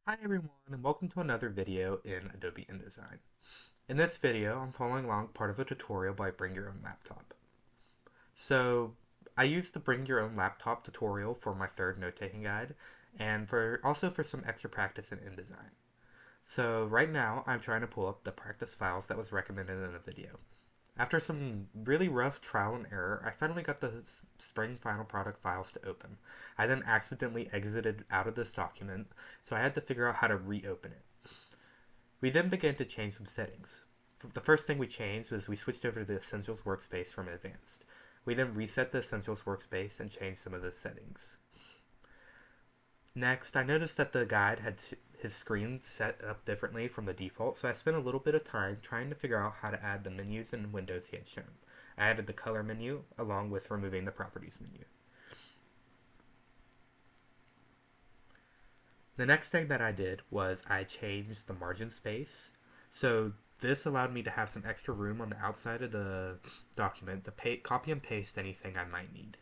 Hi everyone, and welcome to another video in Adobe InDesign. In this video, I'm following along part of a tutorial by Bring Your Own Laptop. So, I used the Bring Your Own Laptop tutorial for my third note-taking guide, and also for some extra practice in InDesign. So, right now, I'm trying to pull up the practice files that was recommended in the video. After some really rough trial and error, I finally got the spring final product files to open. I then accidentally exited out of this document, so I had to figure out how to reopen it. We then began to change some settings. The first thing we changed was we switched over to the Essentials workspace from Advanced. We then reset the Essentials workspace and changed some of the settings. Next, I noticed that the guide had his screen set up differently from the default, so I spent a little bit of time trying to figure out how to add the menus and windows he had shown. I added the color menu along with removing the properties menu. The next thing that I did was I changed the margin space. So this allowed me to have some extra room on the outside of the document to copy and paste anything I might need.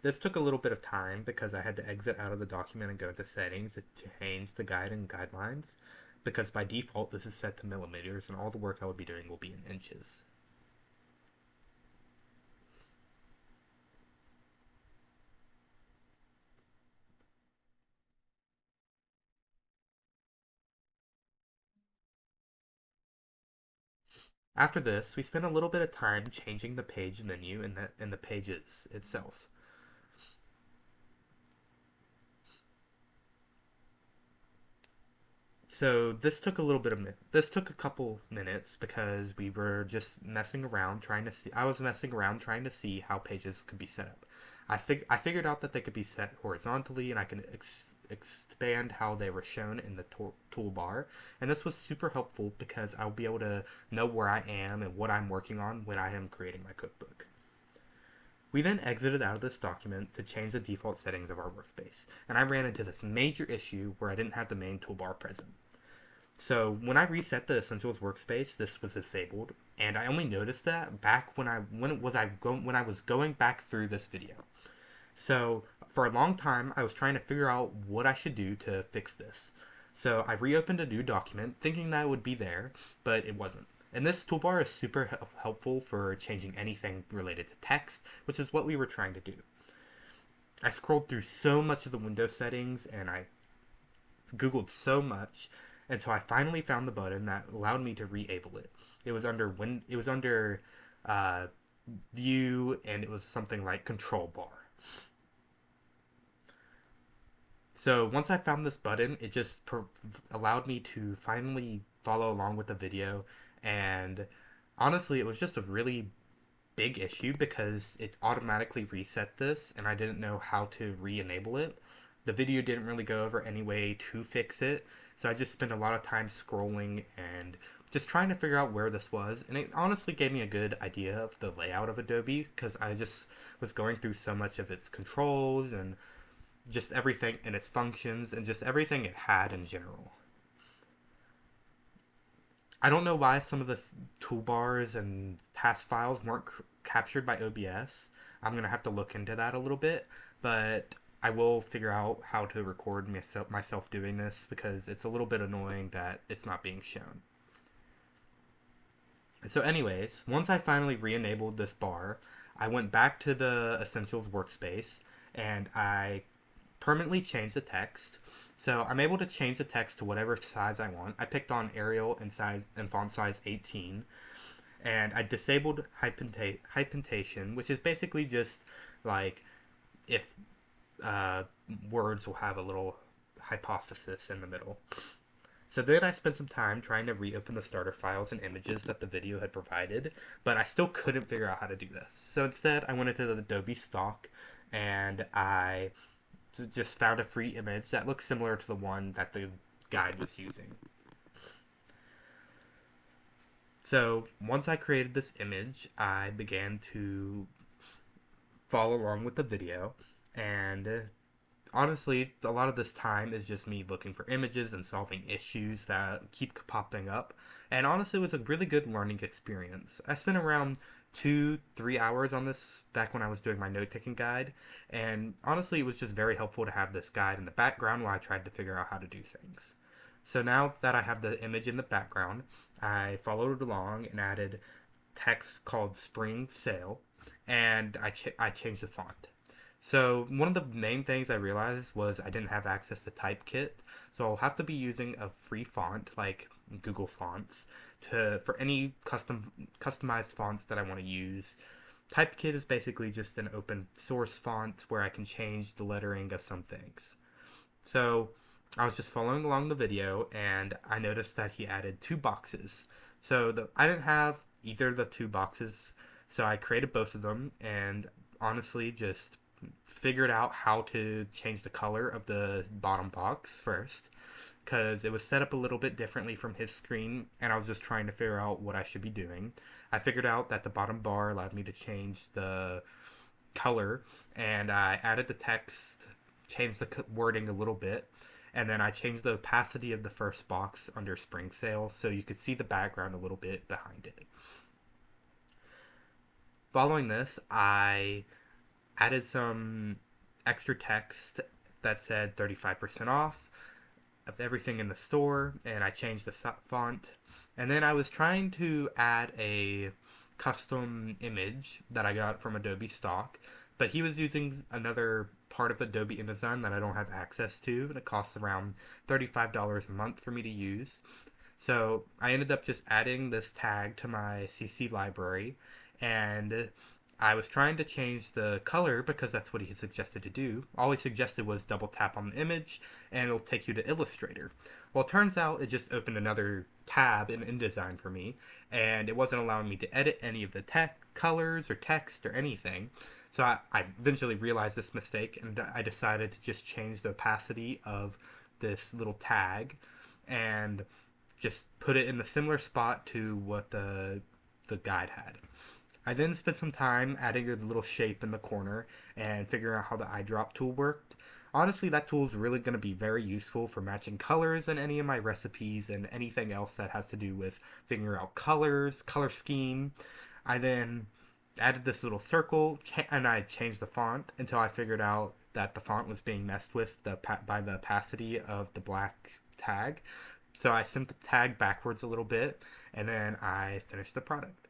This took a little bit of time because I had to exit out of the document and go into settings to change the guide and guidelines, because by default this is set to millimeters and all the work I would be doing will be in inches. After this, we spent a little bit of time changing the page menu in the pages itself. So this took a couple minutes because we were just messing around trying to see. I was messing around trying to see how pages could be set up. I figured out that they could be set horizontally, and I can expand how they were shown in the toolbar. And this was super helpful because I'll be able to know where I am and what I'm working on when I am creating my cookbook. We then exited out of this document to change the default settings of our workspace, and I ran into this major issue where I didn't have the main toolbar present. So when I reset the Essentials workspace, this was disabled, and I only noticed that back when I was going back through this video. So for a long time, I was trying to figure out what I should do to fix this. So I reopened a new document, thinking that it would be there, but it wasn't. And this toolbar is super helpful for changing anything related to text, which is what we were trying to do. I scrolled through so much of the Windows settings, and I Googled so much until I finally found the button that allowed me to re-able it. It was under View, and it was something like Control Bar. So once I found this button, it just allowed me to finally follow along with the video, and honestly, it was just a really big issue because it automatically reset this, and I didn't know how to re-enable it. The video didn't really go over any way to fix it, so I just spent a lot of time scrolling and just trying to figure out where this was, and it honestly gave me a good idea of the layout of Adobe because I just was going through so much of its controls and just everything and its functions and just everything it had in general. I don't know why some of the toolbars and task files weren't captured by OBS. I'm going to have to look into that a little bit, but I will figure out how to record myself doing this because it's a little bit annoying that it's not being shown. So anyways, once I finally re-enabled this bar, I went back to the Essentials workspace and I permanently changed the text. So I'm able to change the text to whatever size I want. I picked on Arial and font size 18, and I disabled hyphentation, which is basically just like if words will have a little hypothesis in the middle. So then I spent some time trying to reopen the starter files and images that the video had provided, but I still couldn't figure out how to do this. So instead, I went into the Adobe stock and I just found a free image that looks similar to the one that the guide was using. So once I created this image, I began to follow along with the video, and honestly, a lot of this time is just me looking for images and solving issues that keep popping up. And honestly, it was a really good learning experience. I spent around 2-3 hours on this back when I was doing my note taking guide, and honestly, it was just very helpful to have this guide in the background while I tried to figure out how to do things. So now that I have the image in the background, I followed along and added text called Spring Sale, and I changed the font. So one of the main things I realized was I didn't have access to Typekit, so I'll have to be using a free font like Google Fonts for any customized fonts that I want to use. Typekit is basically just an open source font where I can change the lettering of some things. So I was just following along the video and I noticed that he added two boxes. So I didn't have either of the two boxes, so I created both of them and honestly just figured out how to change the color of the bottom box first because it was set up a little bit differently from his screen and I was just trying to figure out what I should be doing. I figured out that the bottom bar allowed me to change the color and I added the text, changed the wording a little bit, and then I changed the opacity of the first box under Spring Sale so you could see the background a little bit behind it. Following this, I added some extra text that said 35% off of everything in the store, and I changed the font. And then I was trying to add a custom image that I got from Adobe stock, but he was using another part of Adobe InDesign that I don't have access to, and it costs around $35 a month for me to use. So I ended up just adding this tag to my CC library, and I was trying to change the color because that's what he suggested to do. All he suggested was double tap on the image and it'll take you to Illustrator. Well, it turns out it just opened another tab in InDesign for me and it wasn't allowing me to edit any of the colors or text or anything. So I eventually realized this mistake and I decided to just change the opacity of this little tag and just put it in the similar spot to what the guide had. I then spent some time adding a little shape in the corner and figuring out how the eyedrop tool worked. Honestly, that tool is really going to be very useful for matching colors in any of my recipes and anything else that has to do with figuring out colors, color scheme. I then added this little circle and I changed the font until I figured out that the font was being messed with by the opacity of the black tag. So I sent the tag backwards a little bit and then I finished the product.